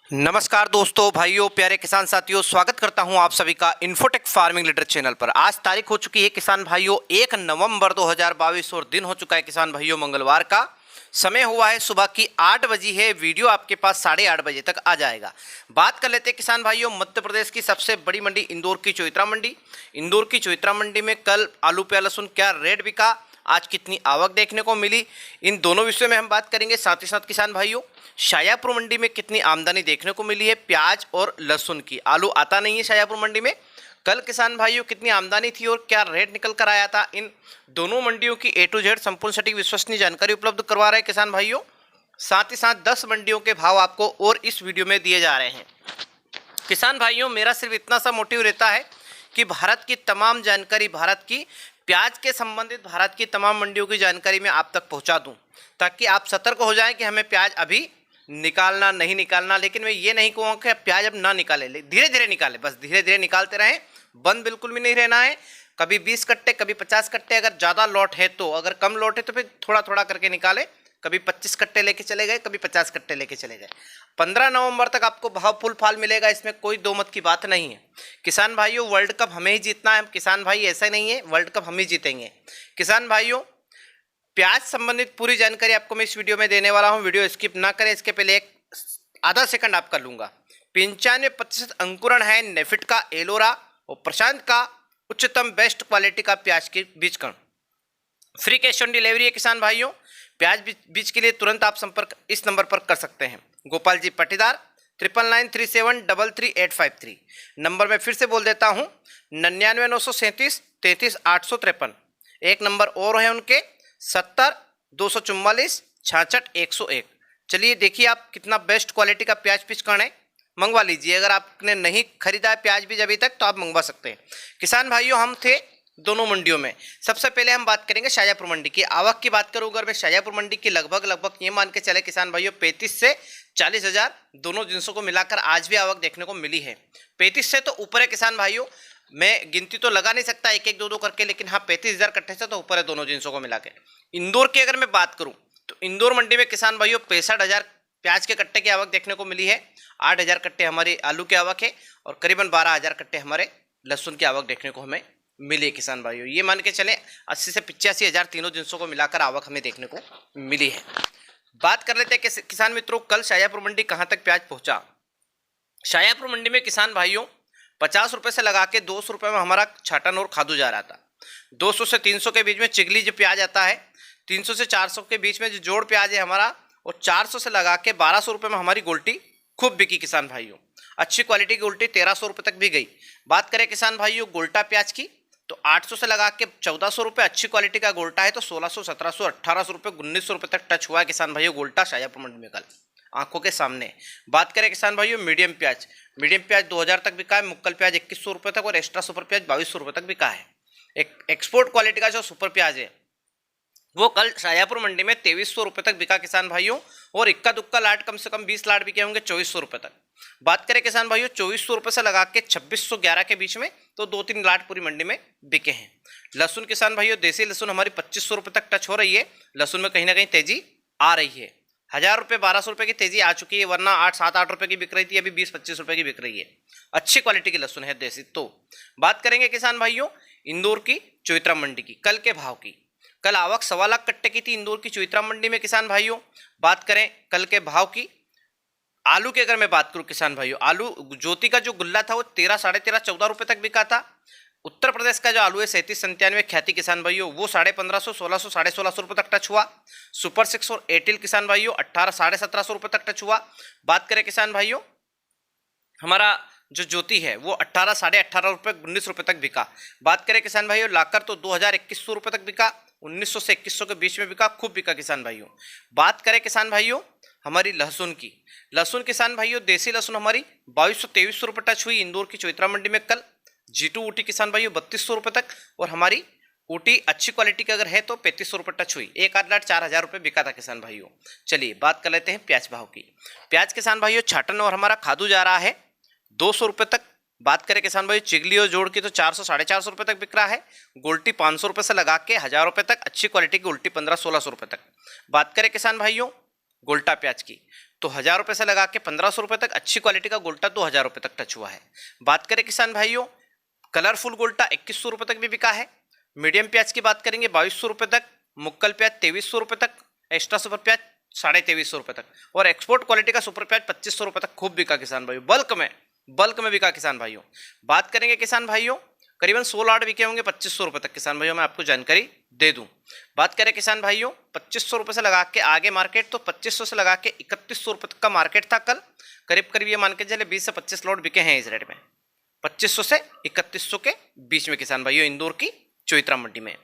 नमस्कार दोस्तों, भाइयों, प्यारे किसान साथियों, स्वागत करता हूं आप सभी का इन्फोटेक फार्मिंग लीडर चैनल पर। आज तारीख हो चुकी है किसान भाइयों 1 नवंबर 2022 और दिन हो चुका है किसान भाइयों मंगलवार का। समय हुआ है सुबह की 8 बजी है। वीडियो आपके पास 8:30 बजे तक आ जाएगा। बात कर लेते हैं किसान भाइयों मध्य प्रदेश की सबसे बड़ी मंडी इंदौर की चौइत्रा मंडी। इंदौर की चौइत्रा मंडी में कल आलू प्याज लहसुन क्या रेट बिका, आज कितनी आवक देखने को मिली, इन दोनों विषयों में हम बात करेंगे। साथ ही साथ किसान भाइयों शाजापुर मंडी में कितनी आमदनी देखने को मिली है प्याज और लहसुन की। आलू आता नहीं है शाजापुर मंडी में। कल किसान भाइयों कितनी आमदनी थी और क्या रेट निकल कर आया था, इन दोनों मंडियों की A to Z संपूर्ण सटीक विश्वसनीय जानकारी उपलब्ध करवा रहे हैं किसान भाइयों। साथ ही साथ 10 मंडियों के भाव आपको और इस वीडियो में दिए जा रहे हैं। किसान भाइयों मेरा सिर्फ इतना सा मोटिव रहता है कि भारत की तमाम जानकारी, भारत की प्याज के संबंधित भारत की तमाम मंडियों की जानकारी मैं आप तक पहुंचा दूं, ताकि आप सतर्क हो जाएं कि हमें प्याज अभी निकालना नहीं निकालना। लेकिन मैं ये नहीं कहूँगा कि प्याज अब ना निकाले, धीरे धीरे निकाले, बस धीरे धीरे निकालते रहें, बंद बिल्कुल भी नहीं रहना है। कभी 20 कट्टे, कभी 50 कट्टे, अगर ज़्यादा लॉट है तो, अगर कम लॉट है तो फिर थोड़ा थोड़ा करके निकाले। कभी 25 कट्टे लेके चले गए, कभी 50 कट्टे लेके चले गए। 15 नवंबर तक आपको भाव फुल फाल मिलेगा, इसमें कोई दो मत की बात नहीं है। किसान भाइयों वर्ल्ड कप हमें ही जीतना है किसान भाई, ऐसा नहीं है वर्ल्ड कप हम ही जीतेंगे। किसान भाइयों प्याज संबंधित पूरी जानकारी आपको मैं इस वीडियो में देने वाला हूं, वीडियो स्किप ना करें। इसके पहले एक आधा सेकंड आप कर लूंगा। 95% अंकुरण है नेफिट का एलोरा और प्रशांत का उच्चतम बेस्ट क्वालिटी का प्याज के बीज कण। फ्री कैश ऑन डिलीवरी है किसान भाइयों। प्याज बीज के लिए तुरंत आप संपर्क इस नंबर पर कर सकते हैं। गोपाल जी पटीदार 9993733853। नंबर मैं फिर से बोल देता हूँ 99 937 33 853। एक नंबर और है उनके 70 244 66 101। चलिए देखिए आप कितना बेस्ट क्वालिटी का प्याज पिचकण है, मंगवा लीजिए। अगर आपने नहीं खरीदा है प्याज बीज अभी तक तो आप मंगवा सकते हैं। किसान भाइयों हम थे दोनों मंडियों में। सबसे पहले हम बात करेंगे शाजापुर मंडी की। आवक की बात करूं अगर मैं शाजापुर मंडी की लगभग ये मान के चले किसान भाइयों 35 से 40 हज़ार दोनों जिनसों को मिलाकर आज भी आवक देखने को मिली है। 35 से तो ऊपर है किसान भाइयों, मैं गिनती तो लगा नहीं सकता एक एक दो दो करके, लेकिन हाँ 35,000 कट्टे से तो ऊपर है दोनों जिनसों को मिला के। इंदौर की अगर मैं बात करूं तो इंदौर मंडी में किसान भाइयों 65,000 प्याज के कट्टे की आवक देखने को मिली है। 8,000 कट्टे हमारे आलू की आवक है और करीबन 12,000 कट्टे हमारे लहसुन की आवक देखने को हमें मिली है किसान भाइयों। ये मान के चले 80 से 85,000 तीनों जिनसों को मिलाकर आवक हमें देखने को मिली है। बात कर लेते हैं कि किसान मित्रों कल शाजापुर मंडी कहां तक प्याज पहुंचा। शाजापुर मंडी में किसान भाइयों 50 रुपए से लगा के 200 रुपए में हमारा छाटन और खादू जा रहा था। 200 से 300 के बीच में चिगली जो प्याज आता है, 300 से 400 के बीच में जो जोड़ प्याज है हमारा, और 400 से लगा के 1200 रुपए में हमारी गोल्टी खूब बिकी किसान भाइयों। अच्छी क्वालिटी की गोल्टी 1300 रुपए तक भी गई। बात करें किसान भाइयों गोल्टा प्याज की तो 800 से लगा के 1400 रुपए अच्छी क्वालिटी का गोल्टा है, तो 1600 1700 1800 रुपए 1900 रुपए तक टच हुआ है किसान भाइयों गोल्टा शाजापुर मंडी में कल आंखों के सामने। बात करें किसान भाइयों मीडियम प्याज 2000 तक बिका है। मुक्कल प्याज 2100 रुपए तक और एक्स्ट्रा सुपर प्याज 2200 रुपए तक बिका है। एक एक्सपोर्ट क्वालिटी का जो सुपर प्याज है वो कल शाजापुर मंडी में 2300 रुपए तक बिका किसान भाइयों, और इक्का दुक्का लाट कम से कम 20 लाट बिके होंगे 2400 रुपए तक। बात करें किसान भाइयों 2400 रुपए से लगा के 2611 के बीच में तो 2-3 लाट पूरी मंडी में बिके हैं। लहसुन किसान भाइयों देसी लहसुन हमारी 2500 रुपए तक टच हो रही है। लहसुन में कहीं ना कहीं तेजी आ रही है। 1000 रुपये 1200 रुपये की तेजी आ चुकी है, वरना 8-7-8 रुपये की बिक रही थी, अभी 20-25 रुपये की बिक रही है। अच्छी क्वालिटी की लहसुन है देसी। तो बात करेंगे किसान भाइयों इंदौर की चौइत्रा मंडी की कल के भाव की। कल आवक 1.25 लाख कट्टे की थी इंदौर की चौइत्रा मंडी में किसान भाइयों। बात करें कल के भाव की, आलू की अगर मैं बात करूं किसान भाइयों, आलू ज्योति का जो गुल्ला था वो 13, 13.5, 14 रुपये तक बिका था। उत्तर प्रदेश का जो आलू है 3797 ख्याति किसान भाइयों वो 1550, 1600, 1650 रुपये तक टच हुआ। सुपर 6 और एटिल किसान भाइयों 18, 1750 रुपये तक टच हुआ। बात करें किसान भाइयों हमारा जो ज्योति है वो 18, 18.5 रुपये 19 रुपये तक बिका। बात करें किसान भाइयों लाकर तो 2000-2100 रुपये तक बिका, 1900 से 2100 के बीच में बिका, खूब बिका किसान भाइयों। बात करें किसान भाइयों हमारी लहसुन की, लहसुन किसान भाइयों देसी लहसुन हमारी 2200-2300 रुपये टच हुई इंदौर की चौइत्रा मंडी में कल। G2 ऊटी किसान भाइयों 3200 रुपये तक, और हमारी ऊटी अच्छी क्वालिटी की अगर है तो 3500 रुपये टच हुई। एक आध लाट 4000 रुपये बिका था किसान भाइयों। चलिए बात कर लेते हैं प्याज भाव की। प्याज किसान भाइयों छाटन और हमारा खादू जा रहा है 200 रुपये तक। बात करें किसान भाई चिगली और जोड़ की तो 400 450 रुपये तक बिक रहा है। गोल्टी 500 रुपये से लगा के 1000 रुपये तक अच्छी क्वालिटी की गोल्टी 1500 1600 रुपये तक। बात करें किसान भाइयों गोल्टा प्याज की तो 1000 रुपये से लगा के 1500 रुपये तक अच्छी क्वालिटी का गोल्टा 2000 रुपये तक टच हुआ है। बात करें किसान भाइयों, कलरफुल गोल्टा 2100 रुपये तक भी बिका है। मीडियम प्याज की बात करेंगे 2200 रुपये तक, मुक्कल प्याज 2300 रुपये तक, एक्स्ट्रा सुपर प्याज 2350 रुपये तक, और एक्सपोर्ट क्वालिटी का सुपर प्याज 2500 रुपये तक खूब बिका किसान भाइयों, बल्क में बिका किसान भाइयों। बात करेंगे किसान भाइयों, करीबन 16 लॉट बिके होंगे 2500 रुपये तक किसान भाइयों, मैं आपको जानकारी दे दूं। बात करें किसान भाइयों 2500 रुपये से लगा के आगे मार्केट, तो 2500 से लगा के 3100 रुपये तक का मार्केट था कल। करीब करीब ये मान के चले 20 से 25 लॉट बिके हैं इस रेट में, 2500 से 3100 के बीच में किसान भाइयों इंदौर की चोइत्रा मंडी में।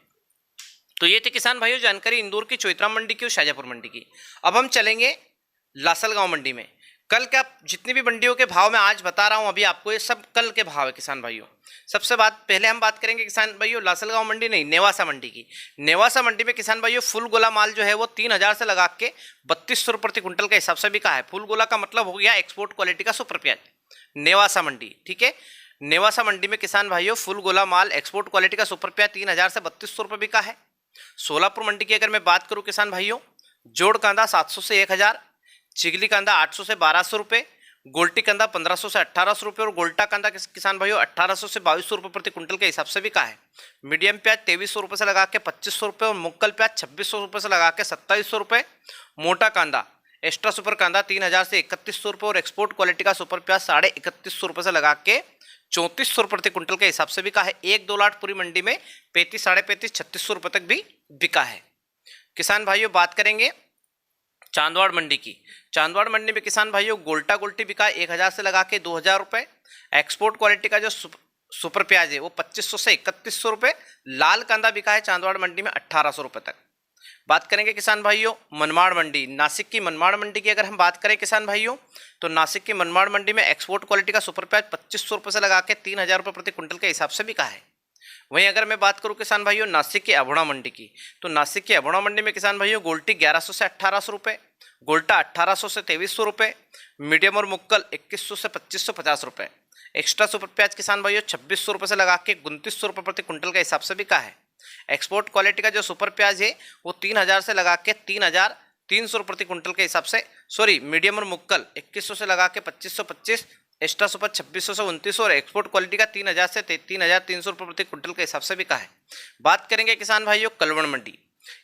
तो ये थे किसान भाइयों जानकारी इंदौर की चोइत्रा मंडी की और शाजापुर मंडी की। अब हम चलेंगे लासलगांव मंडी में। कल क्या जितनी भी मंडियों के भाव मैं आज बता रहा हूं अभी आपको, ये सब कल के भाव है किसान भाइयों। सबसे पहले हम बात करेंगे किसान भाइयों लासलगांव मंडी नहीं, नेवासा मंडी की। नेवासा मंडी में किसान भाइयों फुल गोला माल जो है वो 3000 से लगा के 3200 रुपये प्रति क्विंटल के हिसाब से बिका है। फुल गोला का मतलब हो गया एक्सपोर्ट क्वालिटी का सुपर प्याज, नेवासा मंडी, ठीक है। नेवासा मंडी में किसान भाइयों फुल गोला माल एक्सपोर्ट क्वालिटी का सुपर प्याज 3000 से 3200 रुपये बिका है। सोलापुर मंडी की अगर मैं बात करूं किसान भाइयों, जोड़ कांदा 700 से 1000, चिगली कांदा 800 से 1200 रुपये, गोल्टी कांदा 1500 से 1800 रुपये, और गोल्टा कांदा किसान भाइयों 1800 से 2200 रुपये प्रति क्विंटल के हिसाब से बिका है। मीडियम प्याज 2300 रुपये से लगा के 2500 रुपये, और मुक्कल प्याज 2600 रुपये से लगा के 2700 रुपये। मोटा कांदा एक्स्ट्रा सुपर कांदा 3000 से 3100 रुपये, और एक्सपोर्ट क्वालिटी का सुपर प्याज 3150 रुपये से लगा के 3400 रुपये प्रति क्विंटल के हिसाब से बिका है। 1-2 लाट पूरी मंडी में 35, 3550, 3600 रुपये तक भी बिका है। किसान भाइयों बात करेंगे चांदवाड़ मंडी की। चांदवाड़ मंडी में किसान भाइयों गोल्टा गोल्टी बिका है 1000 से लगा के 2000 रुपये। एक्सपोर्ट क्वालिटी का जो सुपर प्याज है वो 2500 से 3100 रुपये। लाल कांदा बिका है चांदवाड़ मंडी में 1800 रुपये तक। बात करेंगे किसान भाइयों मनमाड़ मंडी, नासिक की मनमाड़ मंडी की अगर हम बात करें किसान भाइयों, तो नासिक की मनमाड़ मंडी में एक्सपोर्ट क्वालिटी का सुपर प्याज 2500 रुपये से लगा के 3000 रुपये प्रति क्विंटल के हिसाब से बिका है। वहीं अगर मैं बात करूं किसान भाइयों नासिक की अभोड़ा मंडी की, तो नासिक की अभोड़ा मंडी में किसान भाइयों गोल्टी 1100 से 1800 रुपये, गोल्टा 1800 से 2300 रुपये, मीडियम और मुक्कल 2100 से 2550 रुपये। एक्स्ट्रा सुपर प्याज किसान भाइयों 2600 रुपये से लगा के 2900 रुपये प्रति क्विंटल के हिसाब से बिका है। एक्सपोर्ट क्वालिटी का जो सुपर प्याज है वो 3000 से लगा के 3300 रुपये प्रति क्विंटल के हिसाब से, मीडियम और मुक्कल 2100 से लगा के 2525, एक्स्ट्रा सुपर 2600 से 2900, और एक्सपोर्ट क्वालिटी का 3000 से 3300 रुपये प्रति क्विंटल के हिसाब से बिका है। बात करेंगे किसान भाइयों कलवण मंडी,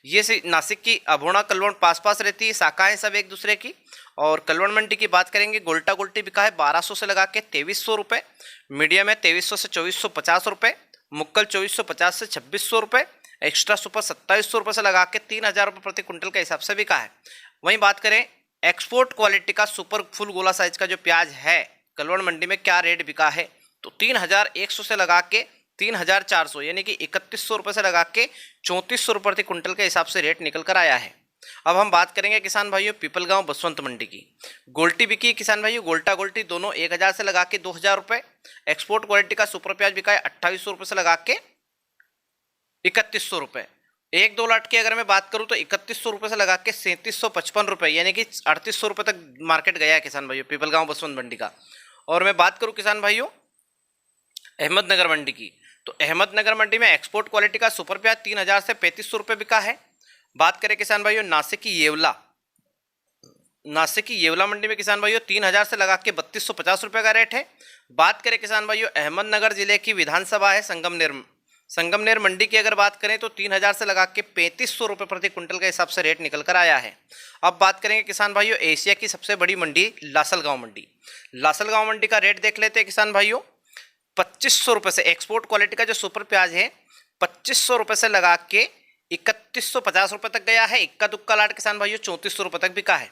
ये नासिक की अभोड़ा कलवण पास रहती है, शाखाएं सब एक दूसरे की। और कलवण मंडी की बात करेंगे गोल्टा गोल्टी बिका है 1200 से लगा के 2300 रुपये, मीडियम है 2300 से 2450 रुपये, मुक्कल 2450 से 2600 रुपये, एक्स्ट्रा सुपर 2700 रुपये से लगा के 3000 रुपये प्रति क्विंटल के हिसाब से बिका है। वहीं बात करें एक्सपोर्ट क्वालिटी का सुपर फुल गोला साइज का जो प्याज है कलवण मंडी में क्या रेट बिका है, तो 3100 से लगा के 3400 यानी कि 3100 रुपये से लगा के 3400 रुपये प्रति क्विंटल के हिसाब से रेट निकल कर आया है। अब हम बात करेंगे किसान भाइयों पीपलगांव बसवंत मंडी की। गोल्टी बिकी किसान भाइयों गोल्टा गोल्टी दोनों 1000 से लगा के 2000 रुपये। एक्सपोर्ट क्वालिटी का सुपर प्याज बिका है 2800 रुपये से लगा के 3100 रुपये। 1-2 लाट की अगर मैं बात करूं तो 3100 रुपये से लगा के 3755 रुपये यानी कि 3800 रुपये तक मार्केट गया है किसान भाइयों पीपलगांव बसवंत मंडी का। और मैं बात करूं किसान भाइयों अहमदनगर मंडी की, तो अहमदनगर मंडी में एक्सपोर्ट क्वालिटी का सुपर प्याज 3000 से 3500 रुपये बिका है। बात करें किसान भाइयों नासिक की येवला मंडी में किसान भाइयों 3000 से लगा के 3250 रुपये का रेट है। बात करें किसान भाइयों अहमदनगर जिले की विधानसभा है संगमनेर मंडी की अगर बात करें तो 3000 से लगा के 3500 रुपये प्रति क्विंटल के हिसाब से रेट निकल कर आया है। अब बात करेंगे किसान भाइयों एशिया की सबसे बड़ी मंडी लासलगांव मंडी का रेट देख लेते हैं किसान भाइयों। 2500 रुपये से एक्सपोर्ट क्वालिटी का जो सुपर प्याज है 2500 रुपये से लगा के 3150 रुपये तक गया है। इक्का दुक्का लाट किसान भाइयों 3400 रुपये तक बिका है।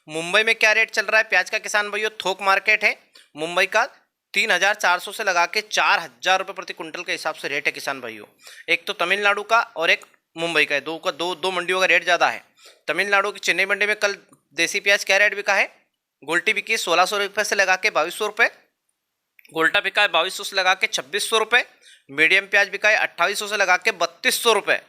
मुंबई में क्या रेट चल रहा है प्याज का किसान भाइयों, थोक मार्केट है मुंबई का 3400 से लगा के 4000 रुपये प्रति क्विंटल के हिसाब से रेट है किसान भाइयों। एक तो तमिलनाडु का और एक मुंबई का है, दो मंडियों का रेट ज़्यादा है। तमिलनाडु की चेन्नई मंडी में कल देसी प्याज क्या रेट बिका है, गोल्टी बिकी 1600 रुपये से लगा के 2200 रुपये, गोल्टा बिका है 2200 से लगा के 2600 रुपये, मीडियम प्याज बिका है 2800 से लगा के 3200 रुपये,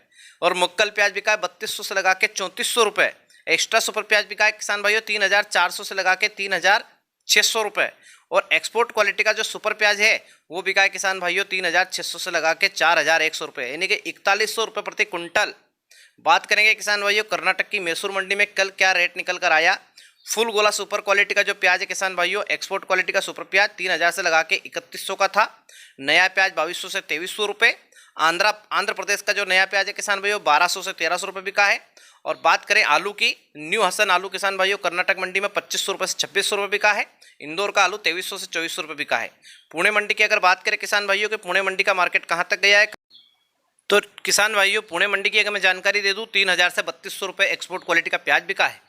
और मुक्कल प्याज बिका है 3200 से लगा के 3400 रुपये। एक्स्ट्रा सुपर प्याज बिका है किसान भाइयों 3400 से लगा के 3600 रुपये, और एक्सपोर्ट क्वालिटी का जो सुपर प्याज है वो बिका है किसान भाइयों 3600 से लगा के 4100 रुपये यानी कि 4100 रुपये प्रति क्विंटल। बात करेंगे किसान भाइयों कर्नाटक की मैसूर मंडी में कल क्या रेट निकल कर आया, फुल गोला सुपर क्वालिटी का जो प्याज है किसान भाइयों, एक्सपोर्ट क्वालिटी का सुपर प्याज 3000 से लगा के 3100 का था। नया प्याज 2200 से 2300 रुपये। आंध्र प्रदेश का जो नया प्याज है किसान भाइयों 1200 से 1300 रुपये बिका है। और बात करें आलू की, न्यू हसन आलू किसान भाइयों कर्नाटक मंडी में 2500 रुपये से 2600 रुपये बिका है। इंदौर का आलू 2300 से 2400 रुपये बिका है। पुणे मंडी की अगर बात करें किसान भाइयों कि पुणे मंडी का मार्केट कहाँ तक गया है, तो किसान भाइयों पुणे मंडी की अगर मैं जानकारी दे दूं 3000 से 3200 रुपये एक्सपोर्ट क्वालिटी का प्याज बिका है।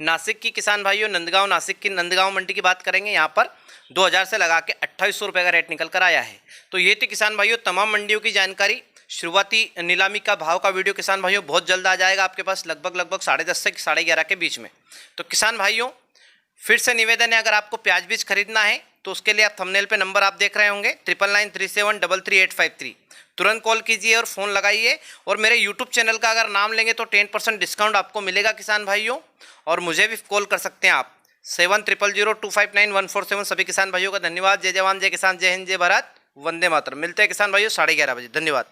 नासिक की किसान भाइयों, नासिक की नंदगांव मंडी की बात करेंगे, यहाँ पर 2000 से लगा के 2800 रुपये का रेट निकल कर आया है। तो ये थी किसान भाइयों तमाम मंडियों की जानकारी। शुरुआती नीलामी का भाव का वीडियो किसान भाइयों बहुत जल्द आ जाएगा आपके पास, लगभग 10:30 से 11:30 के बीच में। तो किसान भाइयों फिर से निवेदन है, अगर आपको प्याज बीज खरीदना है तो उसके लिए आप थंबनेल पे नंबर आप देख रहे होंगे 9993733853, तुरंत कॉल कीजिए और फ़ोन लगाइए। और मेरे यूट्यूब चैनल का अगर नाम लेंगे तो 10% डिस्काउंट आपको मिलेगा किसान भाइयों। और मुझे भी कॉल कर सकते हैं आप 7002591147। सभी किसान भाइयों का धन्यवाद। जय जवान, जय किसान, जय हिंद, जय भारत, वंदे मातरम। मिलते हैं किसान भाइयों 11:30 बजे। धन्यवाद।